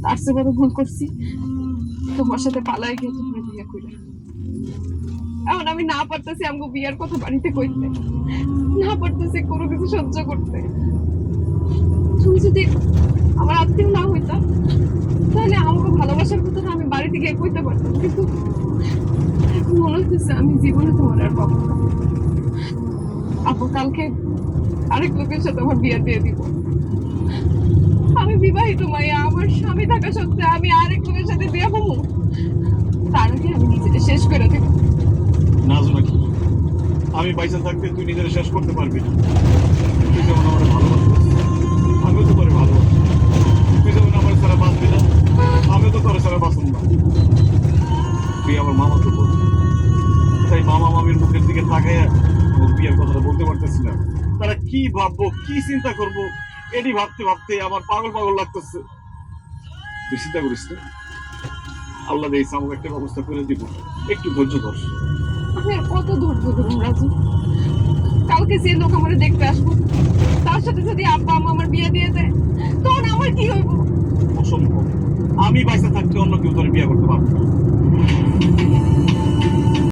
তার চেয়ে বড় ভুল করছি তোমার সাথে পালাই গিয়ে তোমার বিয়ে করে। এখন আমি না পারতেছি আমাকে বিয়ার কথা বাড়িতে কইতে, না পারতেছি কোনো কিছু সহ্য করতে। তুমি যদি আমার আত্মীয় না হইতা তাহলে আমাকে ভালোবাসার কথা আমি বাড়িতে গিয়ে কইতে পারতাম, কিন্তু এখন মনে হচ্ছে আমি জীবনে তোমার আর পাবো না। আপু কালকে আরেক লোকের সাথে আমার বিয়ে দিয়ে দিব। আমি বিবাহিত মাইয়া, আমার স্বামী থাকা সত্ত্বে আমি আরেক লোকের সাথে বিয়ে হবো? তার আগে আমি নিজেকে শেষ করে দেব। না জোনাকি, আমি পয়সা থাকতে তুই নিজের শেষ করতে পারবি না। তুই যেমন আমার ভালোবাসিস, আমিও তো তোরে ভালোবাসি। তুই যেমন আমার ছাড়া বাঁচবি না, আমিও তো তোর ছাড়া বাঁচব না। তুই আমার মামা তো বল, তাই মামা মামির মুখের দিকে তাকাইয়া আমার বিয়ের কথাটা বলতে পারতেছি না। তারা কি ভাববো, কি চিন্তা করবো, এটি ভাবতে ভাবতে আমার পাগল পাগল লাগতেছে। তুই চিন্তা করিস না, আল্লাহ এই আমাকে একটা ব্যবস্থা করে দিব, একটু ধৈর্য ধর। আমি আর কত ধৈর্য ধরুন রাজু? কালকে যে লোক আমার দেখতে আসবো তার সাথে যদি আব্বা আম্মা আমার বিয়ে দিয়ে দেয় তখন আমার কি হইব? অসম্ভব, আমি পয়সা থাকতে অন্য কেউ তোর বিয়ে করতে পারবো না।